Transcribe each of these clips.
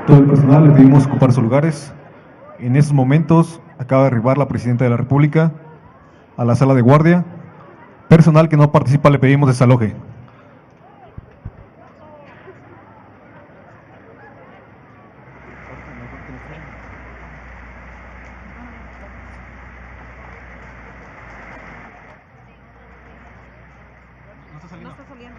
Todo el personal le pedimos ocupar sus lugares. En estos momentos acaba de arribar la Presidenta de la República a la sala de guardia. Personal que no participa le pedimos desaloje. No está saliendo.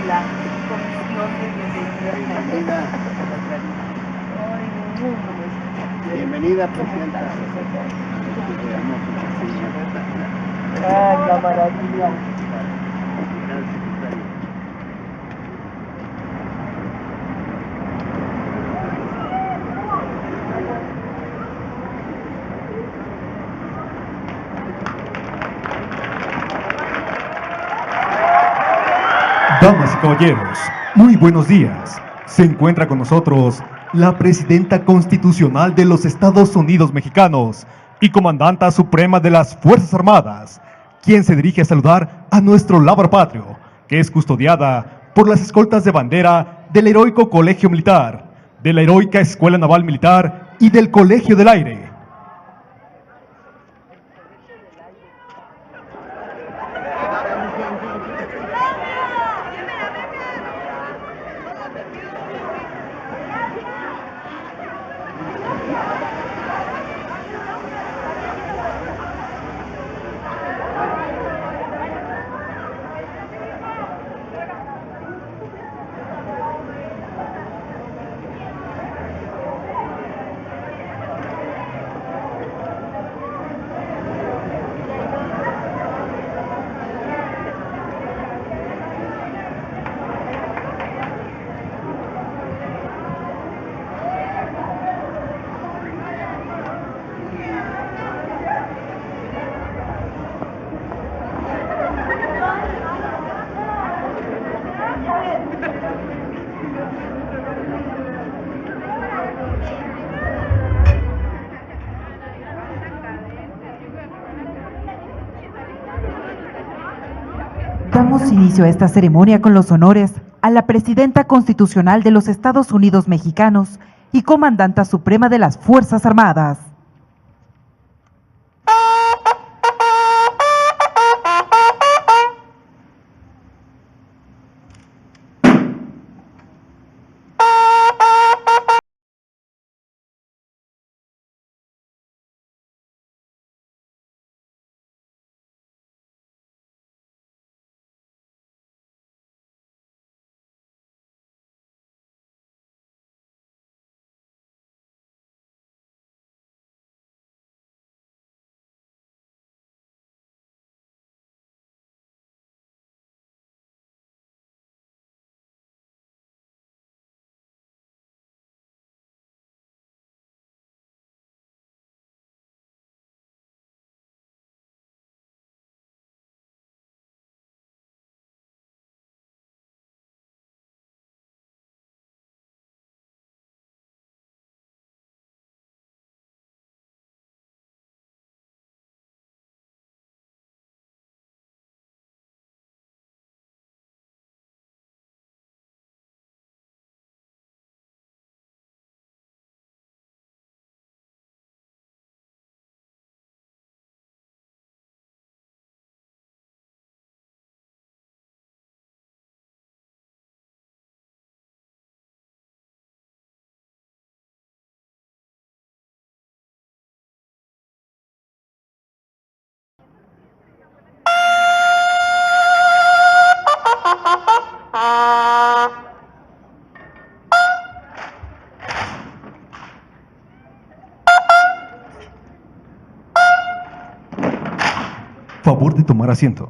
la Comisión de Bienvenida. Bienvenida, presidenta. Ay, la maravilla. Damas y caballeros, muy buenos días. Se encuentra con nosotros la Presidenta Constitucional de los Estados Unidos Mexicanos y Comandanta Suprema de las Fuerzas Armadas, quien se dirige a saludar a nuestro lábaro patrio, que es custodiada por las escoltas de bandera del Heroico Colegio Militar, de la Heroica Escuela Naval Militar y del Colegio del Aire. Damos inicio a esta ceremonia con los honores a la Presidenta Constitucional de los Estados Unidos Mexicanos y Comandanta Suprema de las Fuerzas Armadas. Favor de tomar asiento.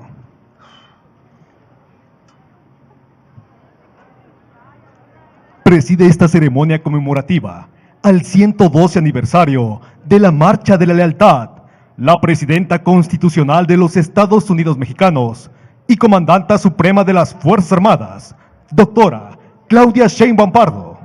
Preside esta ceremonia conmemorativa al 112 aniversario de la Marcha de la Lealtad, la Presidenta Constitucional de los Estados Unidos Mexicanos y Comandanta Suprema de las Fuerzas Armadas, doctora Claudia Sheinbaum Pardo.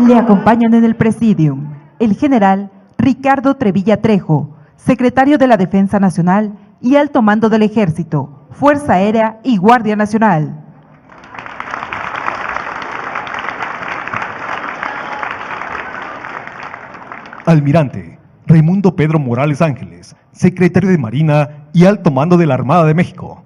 Le acompañan en el presidium el general Ricardo Trevilla Trejo, secretario de la Defensa Nacional y Alto Mando del Ejército, Fuerza Aérea y Guardia Nacional. Almirante Raimundo Pedro Morales Ángeles, secretario de Marina y Alto Mando de la Armada de México.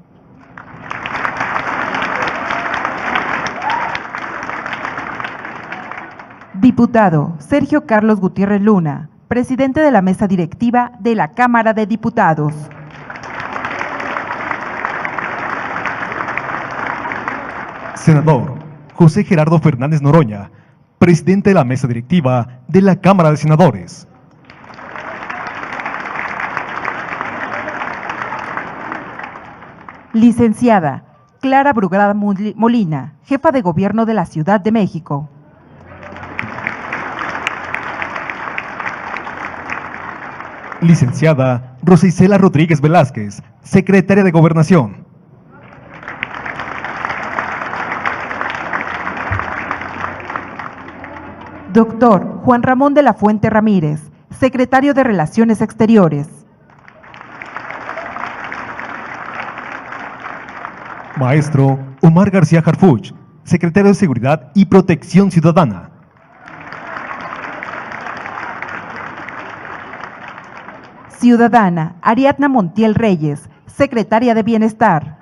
Diputado Sergio Carlos Gutiérrez Luna, presidente de la mesa directiva de la Cámara de Diputados. Senador José Gerardo Fernández Noroña, presidente de la mesa directiva de la Cámara de Senadores. Licenciada Clara Brugada Molina, jefa de gobierno de la Ciudad de México. Licenciada Rosa Isela Rodríguez Velázquez, secretaria de Gobernación. Doctor Juan Ramón de la Fuente Ramírez, secretario de Relaciones Exteriores. Maestro Omar García Harfuch, secretario de Seguridad y Protección Ciudadana. Ciudadana Ariadna Montiel Reyes, secretaria de Bienestar.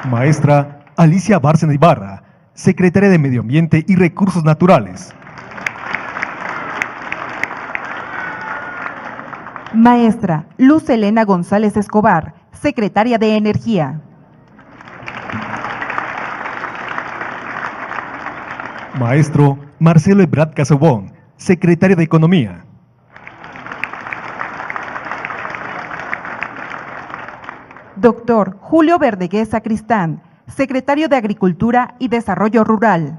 Maestra Alicia Bárcena Ibarra, secretaria de Medio Ambiente y Recursos Naturales. Maestra Luz Elena González Escobar, secretaria de Energía. Maestro Marcelo Ebrard Casobón, secretario de Economía. Doctor Julio Verdegués Sacristán, secretario de Agricultura y Desarrollo Rural.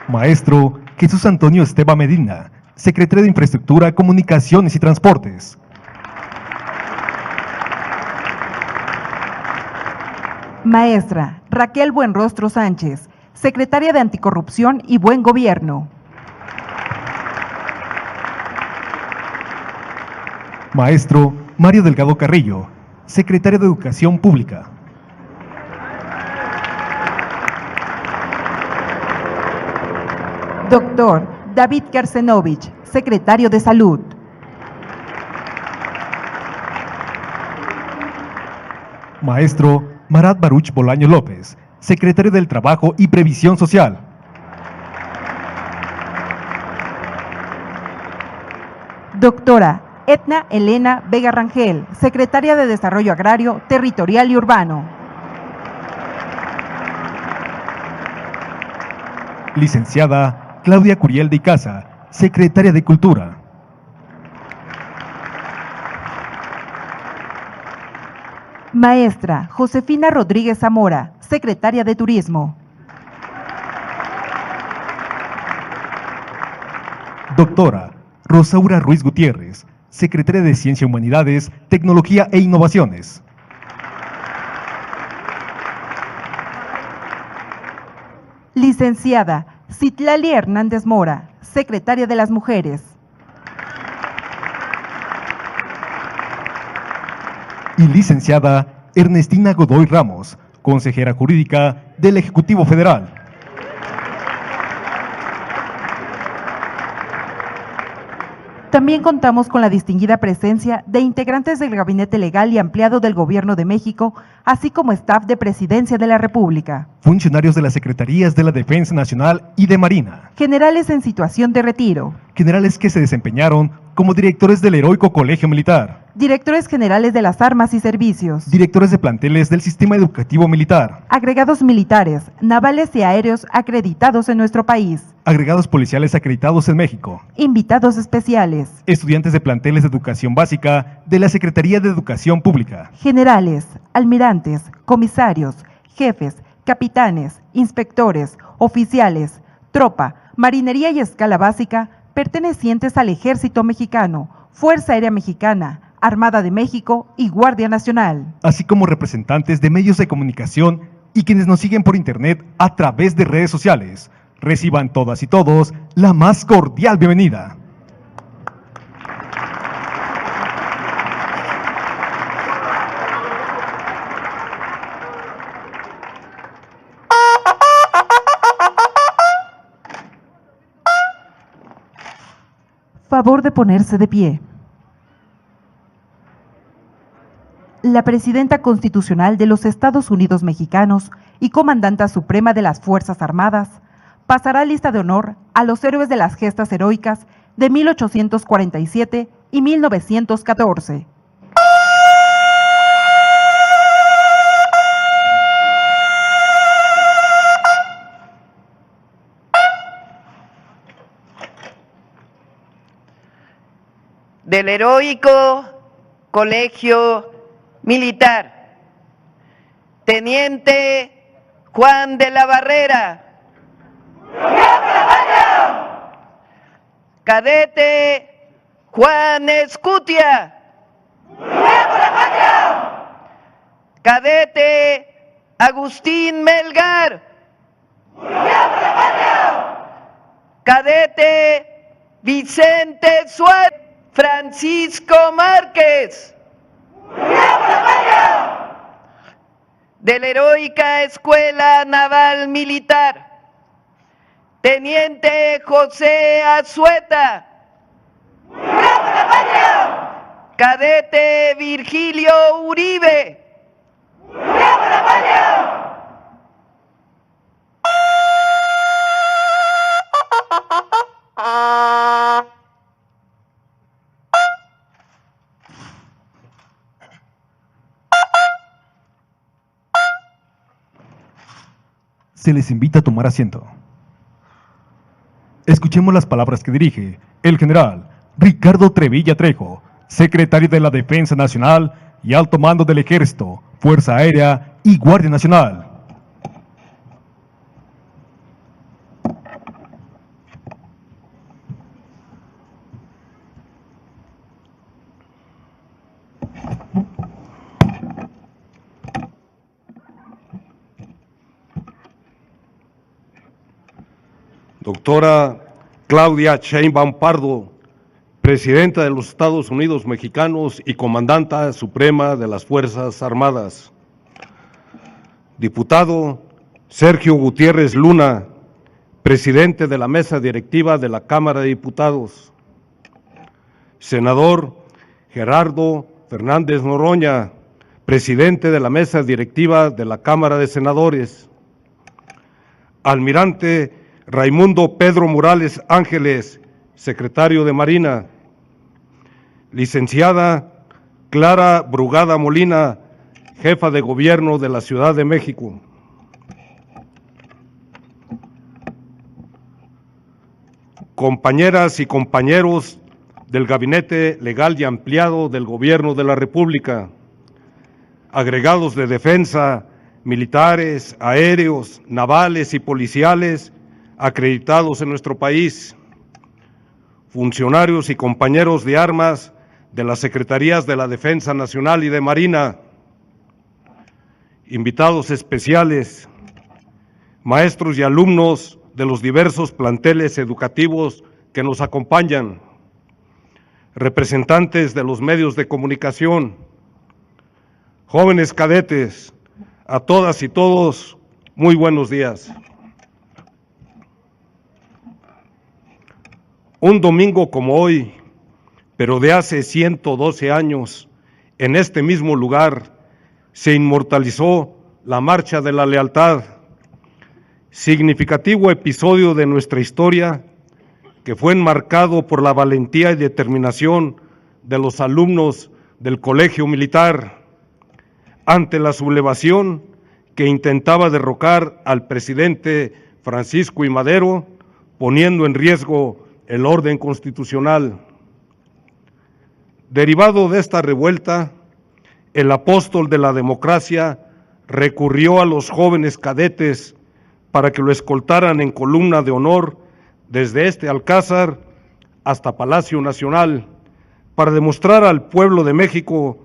Maestro Jesús Antonio Esteba Medina, secretario de Infraestructura, Comunicaciones y Transportes. Maestra Raquel Buenrostro Sánchez, secretaria de Anticorrupción y Buen Gobierno. Maestro Mario Delgado Carrillo, secretario de Educación Pública. Doctor David Kersenovich, secretario de Salud. Maestro Marat Baruch Bolaño López, secretario del Trabajo y Previsión Social. Doctora Etna Elena Vega Rangel, secretaria de Desarrollo Agrario, Territorial y Urbano. Licenciada Claudia Curiel de Icaza, secretaria de Cultura. Maestra Josefina Rodríguez Zamora, secretaria de Turismo. Doctora Rosaura Ruiz Gutiérrez, secretaria de Ciencia, Humanidades, Tecnología e Innovaciones. Licenciada Citlali Hernández Mora, secretaria de las Mujeres. Y licenciada Ernestina Godoy Ramos, consejera jurídica del Ejecutivo Federal. También contamos con la distinguida presencia de integrantes del Gabinete Legal y Ampliado del Gobierno de México, así como staff de Presidencia de la República, Funcionarios de las Secretarías de la Defensa Nacional y de Marina. generales en situación de retiro, Generales que se desempeñaron como directores del Heroico Colegio Militar. directores generales de las armas y servicios, Directores de planteles del Sistema Educativo Militar. agregados militares, navales y aéreos acreditados en nuestro país, Agregados policiales acreditados en México. invitados especiales, Estudiantes de planteles de educación básica de la Secretaría de Educación Pública. generales, almirantes, comisarios, jefes, capitanes, inspectores, oficiales, tropa, marinería y escala básica pertenecientes al Ejército Mexicano, Fuerza Aérea Mexicana, Armada de México y Guardia Nacional. Así como representantes de medios de comunicación y quienes nos siguen por internet a través de redes sociales. Reciban todas y todos la más cordial bienvenida. Favor de ponerse de pie. la Presidenta Constitucional de los Estados Unidos Mexicanos y Comandanta Suprema de las Fuerzas Armadas, pasará lista de honor a los héroes de las gestas heroicas de 1847 y 1914. Del heroico Colegio Militar, Teniente Juan de la Barrera, Cadete Juan Escutia, Cadete Agustín Melgar, Cadete Vicente Suárez, Francisco Márquez, de la heroica Escuela Naval Militar, Teniente José Azueta, Cadete Virgilio Uribe, Se les invita a tomar asiento. Escuchemos las palabras que dirige el general Ricardo Trevilla Trejo, secretario de la Defensa Nacional y alto mando del Ejército, Fuerza Aérea y Guardia Nacional. Doctora Claudia Sheinbaum Pardo, Presidenta de los Estados Unidos Mexicanos y Comandanta Suprema de las Fuerzas Armadas. Diputado Sergio Gutiérrez Luna, Presidente de la Mesa Directiva de la Cámara de Diputados. Senador Gerardo Fernández Noroña, Presidente de la Mesa Directiva de la Cámara de Senadores. Almirante Raimundo Pedro Morales Ángeles, Secretario de Marina. Licenciada Clara Brugada Molina, Jefa de Gobierno de la Ciudad de México. Compañeras y compañeros del Gabinete Legal y Ampliado del Gobierno de la República, agregados de defensa, militares, aéreos, navales y policiales acreditados en nuestro país, funcionarios y compañeros de armas de las Secretarías de la Defensa Nacional y de Marina, invitados especiales, maestros y alumnos de los diversos planteles educativos que nos acompañan, representantes de los medios de comunicación, jóvenes cadetes, a todas y todos, muy buenos días. Un domingo como hoy, pero de hace 112 años, en este mismo lugar, se inmortalizó la Marcha de la Lealtad, significativo episodio de nuestra historia que fue enmarcado por la valentía y determinación de los alumnos del Colegio Militar ante la sublevación que intentaba derrocar al presidente Francisco I. Madero, poniendo en riesgo el orden constitucional. Derivado de esta revuelta, el apóstol de la democracia recurrió a los jóvenes cadetes para que lo escoltaran en columna de honor desde este Alcázar hasta Palacio Nacional, para demostrar al pueblo de México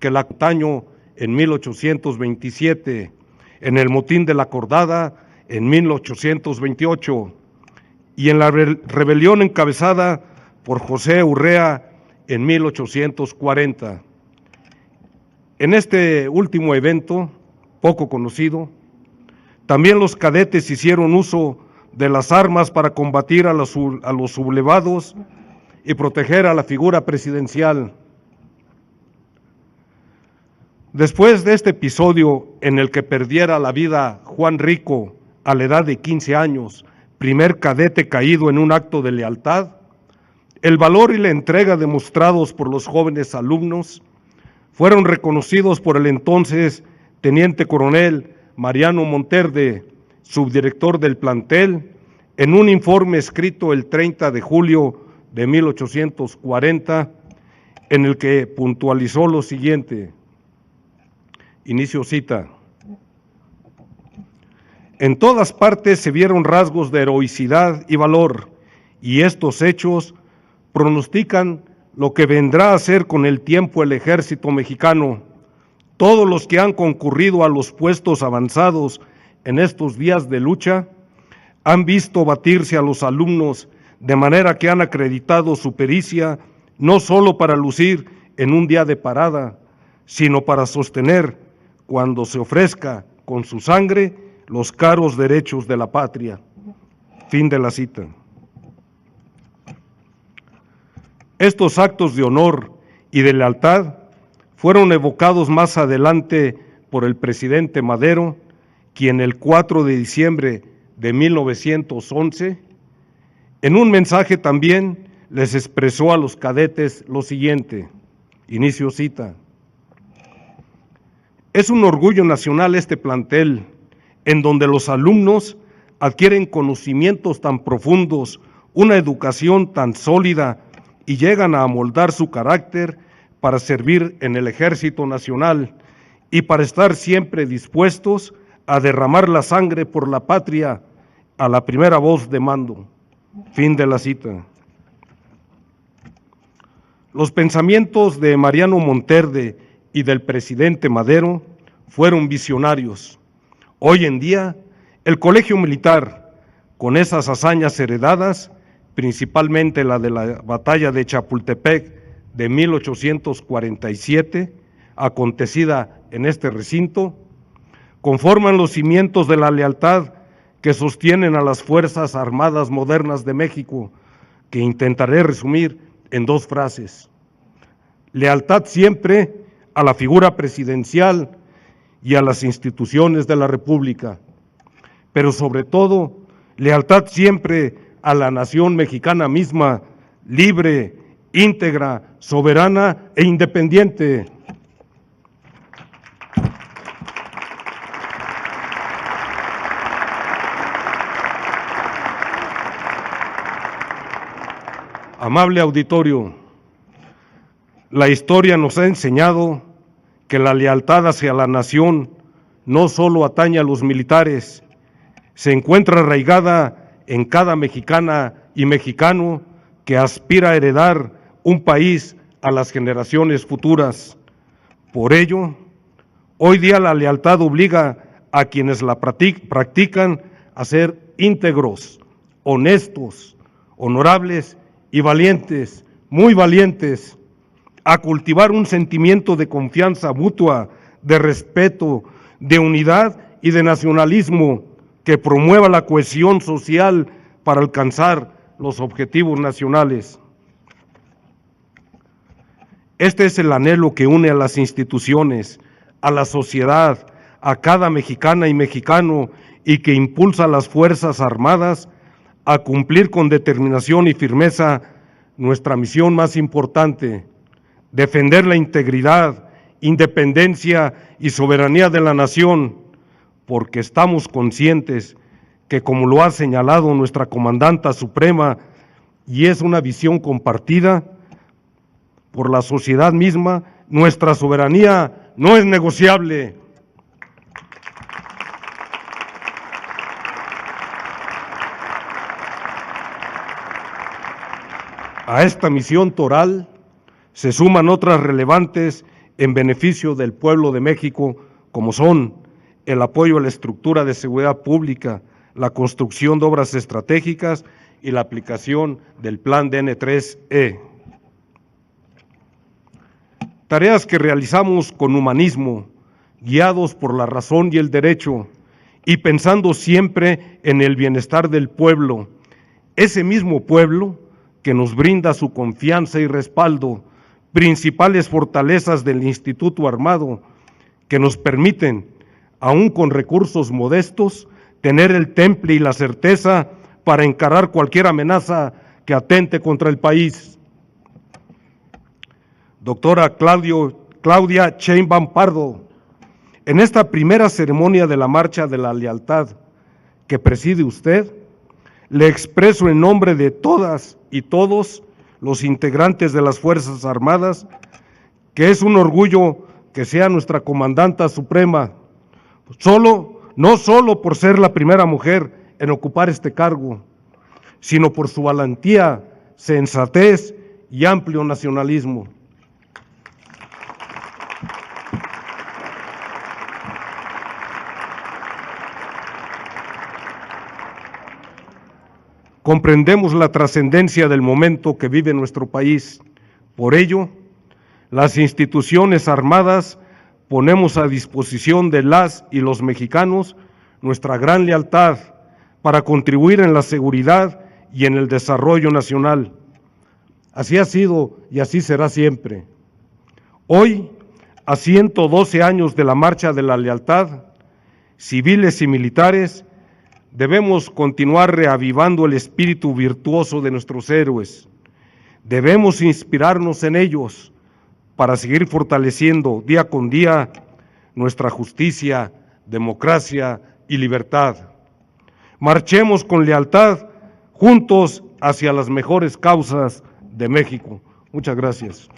que el antaño en 1827, en el motín de la Acordada en 1828, y en la rebelión encabezada por José Urrea en 1840. En este último evento, poco conocido, también los cadetes hicieron uso de las armas para combatir a los sublevados y proteger a la figura presidencial. Después de este episodio en el que perdiera la vida Juan Rico a la edad de 15 años, primer cadete caído en un acto de lealtad, el valor y la entrega demostrados por los jóvenes alumnos fueron reconocidos por el entonces teniente coronel Mariano Monterde, subdirector del plantel, en un informe escrito el 30 de julio de 1840, en el que puntualizó lo siguiente. Inicio cita. En todas partes se vieron rasgos de heroicidad y valor, y estos hechos pronostican lo que vendrá a ser con el tiempo el ejército mexicano. Todos los que han concurrido a los puestos avanzados en estos días de lucha han visto batirse a los alumnos de manera que han acreditado su pericia no solo para lucir en un día de parada, sino para sostener, cuando se ofrezca con su sangre, los caros derechos de la patria. Fin de la cita. Estos actos de honor y de lealtad fueron evocados más adelante por el presidente Madero, quien el 4 de diciembre de 1911, en un mensaje también les expresó a los cadetes lo siguiente, inicio cita. Es un orgullo nacional este plantel, en donde los alumnos adquieren conocimientos tan profundos, una educación tan sólida y llegan a amoldar su carácter para servir en el Ejército Nacional y para estar siempre dispuestos a derramar la sangre por la patria a la primera voz de mando. Fin de la cita. Los pensamientos de Mariano Monterde y del presidente Madero fueron visionarios. Hoy en día, el Colegio Militar, con esas hazañas heredadas, principalmente la de la batalla de Chapultepec de 1847, acontecida en este recinto, conforman los cimientos de la lealtad que sostienen a las Fuerzas Armadas modernas de México, que intentaré resumir en dos frases. Lealtad siempre a la figura presidencial y a las instituciones de la República, pero sobre todo, lealtad siempre a la nación mexicana misma, libre, íntegra, soberana e independiente. Amable auditorio, la historia nos ha enseñado que la lealtad hacia la nación no solo atañe a los militares, se encuentra arraigada en cada mexicana y mexicano que aspira a heredar un país a las generaciones futuras. Por ello, hoy día la lealtad obliga a quienes la practican a ser íntegros, honestos, honorables y valientes, muy valientes, a cultivar un sentimiento de confianza mutua, de respeto, de unidad y de nacionalismo que promueva la cohesión social para alcanzar los objetivos nacionales. Este es el anhelo que une a las instituciones, a la sociedad, a cada mexicana y mexicano y que impulsa a las Fuerzas Armadas a cumplir con determinación y firmeza nuestra misión más importante, defender la integridad, independencia y soberanía de la nación, porque estamos conscientes que, como lo ha señalado nuestra comandanta suprema, y es una visión compartida por la sociedad misma, nuestra soberanía no es negociable. A esta misión toral se suman otras relevantes en beneficio del pueblo de México, como son el apoyo a la estructura de seguridad pública, la construcción de obras estratégicas y la aplicación del Plan DN3E. Tareas que realizamos con humanismo, guiados por la razón y el derecho, y pensando siempre en el bienestar del pueblo, ese mismo pueblo que nos brinda su confianza y respaldo, principales fortalezas del Instituto Armado, que nos permiten, aún con recursos modestos, tener el temple y la certeza para encarar cualquier amenaza que atente contra el país. Doctora Claudia Sheinbaum Pardo, en esta primera ceremonia de la Marcha de la Lealtad que preside usted, le expreso en nombre de todas y todos los integrantes de las Fuerzas Armadas que es un orgullo que sea nuestra comandanta suprema, no solo por ser la primera mujer en ocupar este cargo, sino por su valentía, sensatez y amplio nacionalismo. Comprendemos la trascendencia del momento que vive nuestro país. Por ello, las instituciones armadas ponemos a disposición de las y los mexicanos nuestra gran lealtad para contribuir en la seguridad y en el desarrollo nacional. Así ha sido y así será siempre. Hoy, a 112 años de la Marcha de la Lealtad, civiles y militares, debemos continuar reavivando el espíritu virtuoso de nuestros héroes. Debemos inspirarnos en ellos para seguir fortaleciendo día con día nuestra justicia, democracia y libertad. Marchemos con lealtad juntos hacia las mejores causas de México. Muchas gracias.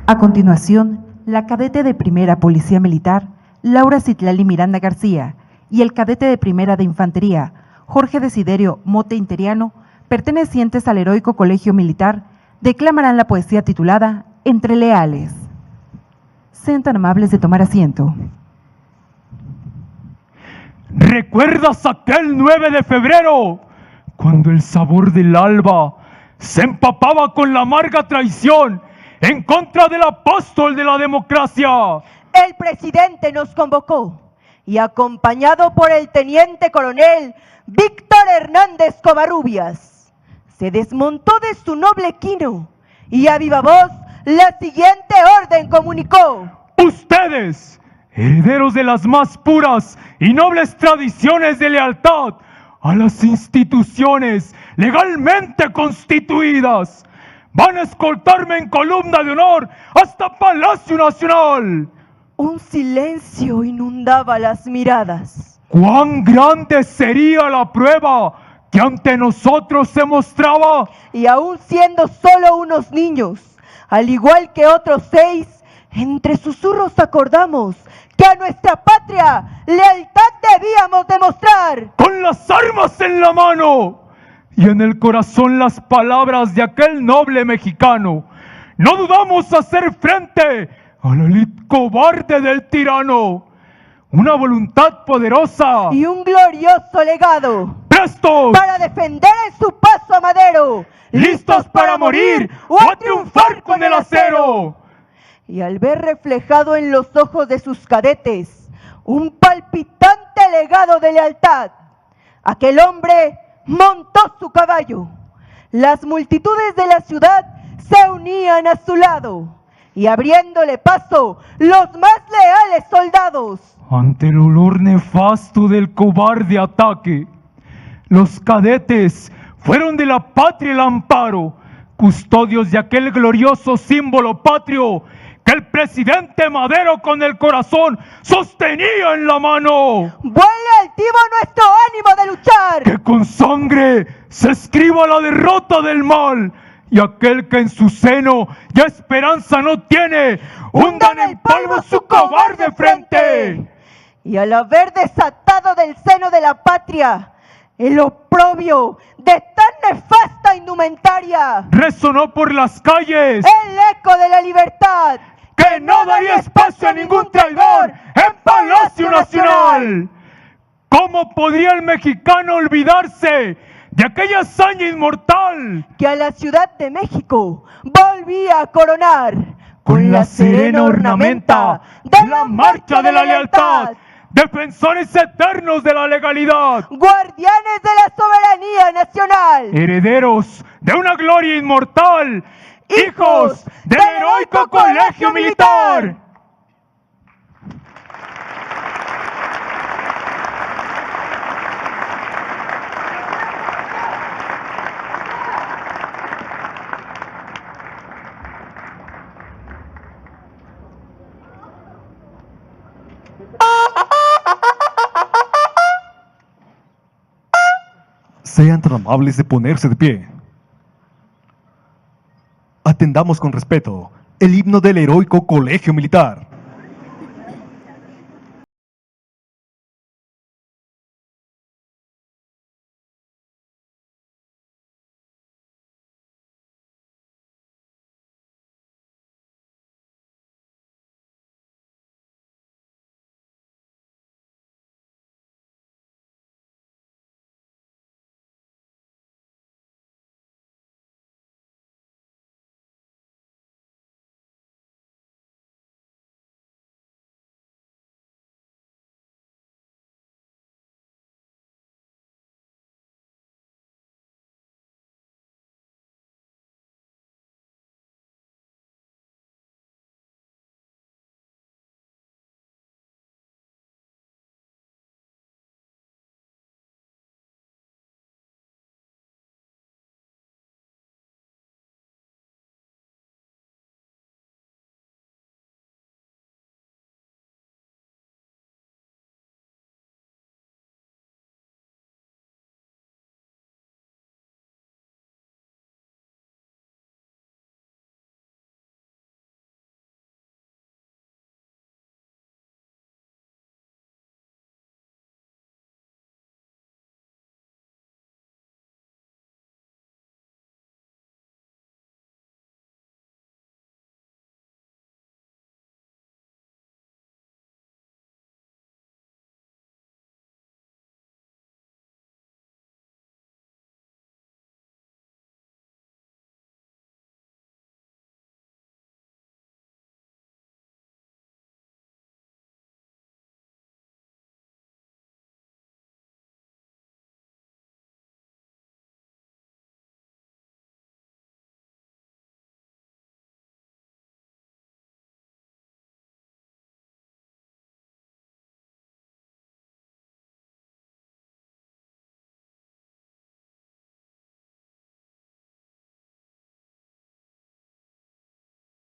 A continuación, la cadete de primera Policía Militar, Laura Citlali Miranda García, y el cadete de primera de Infantería, Jorge Desiderio Mote Interiano, pertenecientes al Heroico Colegio Militar, declamarán la poesía titulada Entre Leales. Sean tan amables de tomar asiento. ¿Recuerdas aquel 9 de febrero, cuando el sabor del alba se empapaba con la amarga traición en contra del apóstol de la democracia? El presidente nos convocó y acompañado por el teniente coronel Víctor Hernández Covarrubias, se desmontó de su noble equino y a viva voz la siguiente orden comunicó. Ustedes, herederos de las más puras y nobles tradiciones de lealtad a las instituciones legalmente constituidas, van a escoltarme en columna de honor hasta Palacio Nacional. Un silencio inundaba las miradas. ¿Cuán grande sería la prueba que ante nosotros se mostraba? Y aún siendo solo unos niños, al igual que otros 6, entre susurros acordamos que a nuestra patria lealtad debíamos demostrar. Con las armas en la mano y en el corazón las palabras de aquel noble mexicano, no dudamos hacer frente a la lid cobarde del tirano. Una voluntad poderosa Y un glorioso legado prestos para defender en su paso a Madero, listos para morir o a triunfar con el acero. Y al ver reflejado en los ojos de sus cadetes un palpitante legado de lealtad, aquel hombre montó su caballo. Las multitudes de la ciudad se unían a su lado y abriéndole paso los más leales soldados. Ante el olor nefasto del cobarde ataque, los cadetes fueron de la patria el amparo, custodios de aquel glorioso símbolo patrio que el presidente Madero con el corazón sostenía en la mano. Vuele altivo nuestro ánimo de luchar. Que con sangre se escriba la derrota del mal, y aquel que en su seno ya esperanza no tiene, hundan en polvo su cobarde frente. Y al haber desatado del seno de la patria el oprobio de tan nefasta indumentaria, Resonó por las calles el eco de la libertad, que no daría espacio a ningún traidor en Palacio Nacional. ¿Cómo podría el mexicano olvidarse de aquella hazaña inmortal? que a la Ciudad de México volvía a coronar con la serena ornamenta de la marcha de la lealtad, defensores eternos de la legalidad, guardianes de la soberanía nacional, herederos de una gloria inmortal, hijos del heroico colegio militar. Sean tan amables de ponerse de pie. Atendamos con respeto el himno del heroico colegio militar.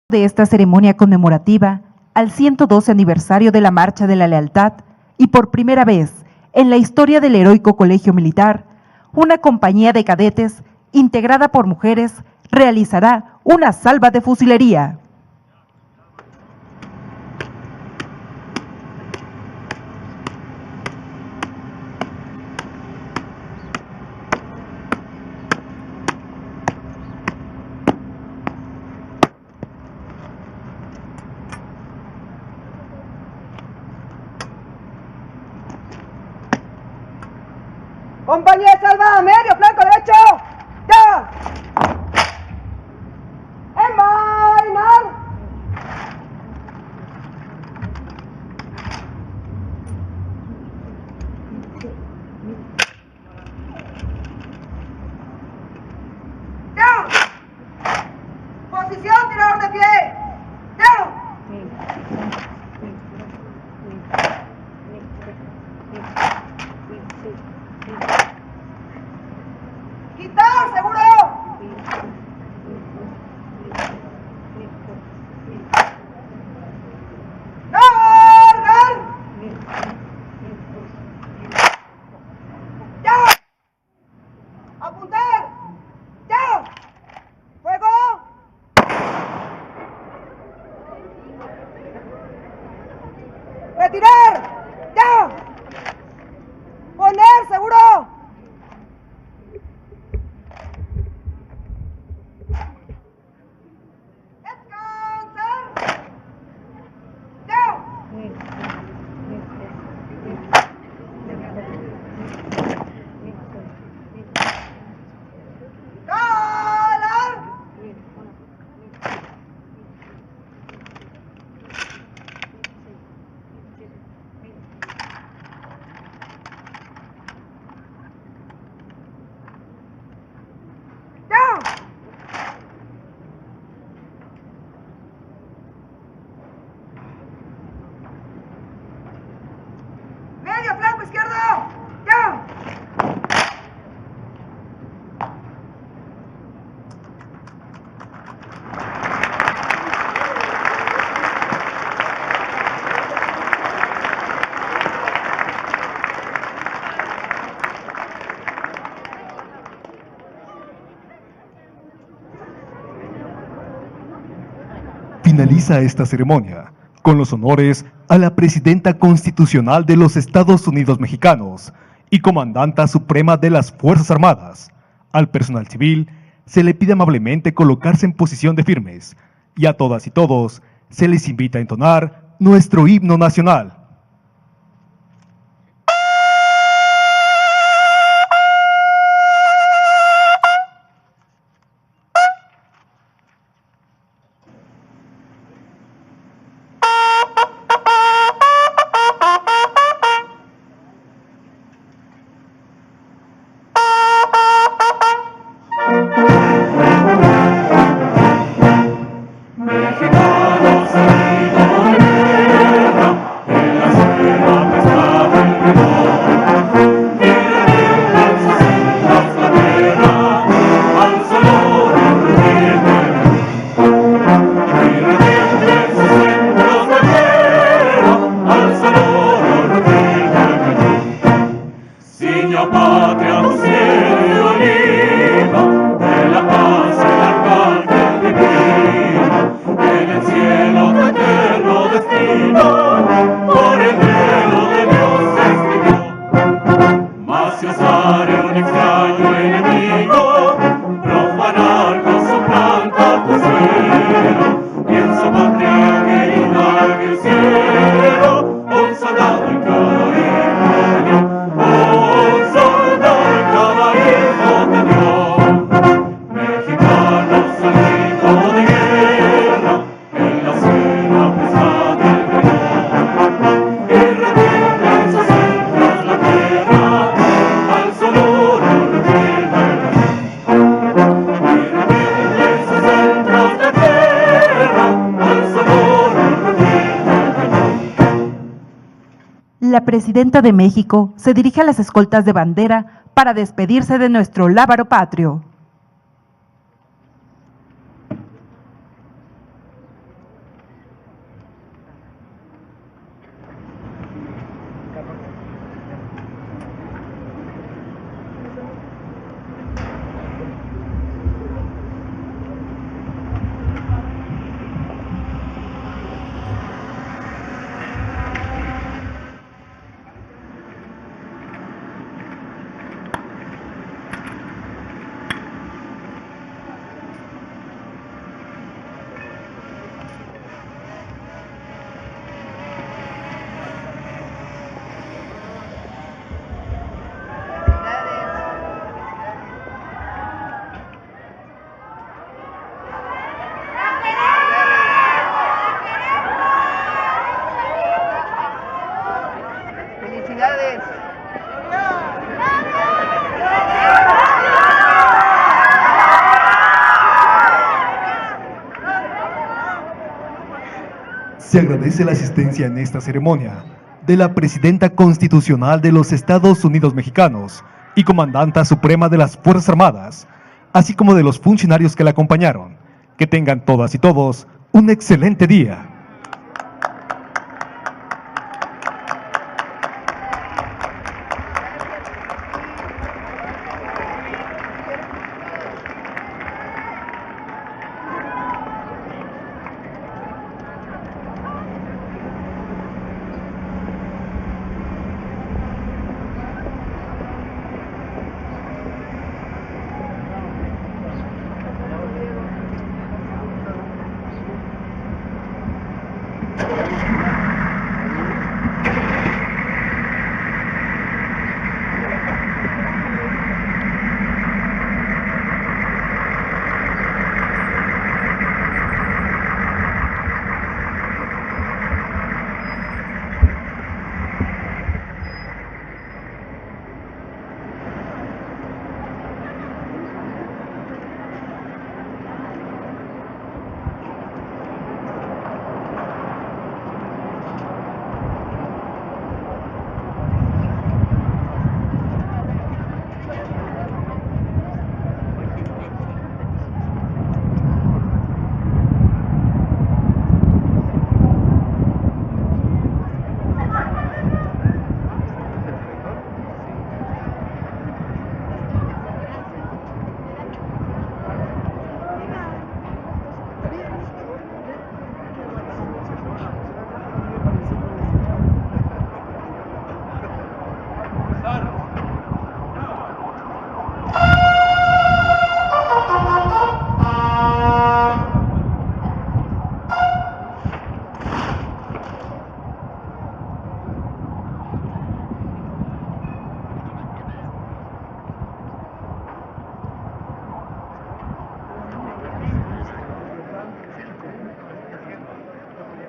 De esta ceremonia conmemorativa al 112 aniversario de la Marcha de la Lealtad y por primera vez en la historia del heroico colegio militar, una compañía de cadetes integrada por mujeres realizará una salva de fusilería. compañía salva, medio, flanco derecho, ya, envainar. Ya, posición, tirador de pie, ya. ¡Quitar, seguro! ¡Cargar! ¡Ya! ¡Apuntar! ¡Ya! ¡Fuego! ¡Retirar! ¡Ya! ¡Poner, seguro! Finaliza esta ceremonia con los honores a la Presidenta Constitucional de los Estados Unidos Mexicanos y Comandanta Suprema de las Fuerzas Armadas. Al personal civil se le pide amablemente colocarse en posición de firmes y a todas y todos se les invita a entonar nuestro himno nacional. La Presidenta de México se dirige a las escoltas de bandera para despedirse de nuestro lábaro patrio. Felicidades. Se agradece la asistencia en esta ceremonia de la Presidenta Constitucional de los Estados Unidos Mexicanos y Comandanta Suprema de las Fuerzas Armadas, así como de los funcionarios que la acompañaron. Que tengan todas y todos un excelente día.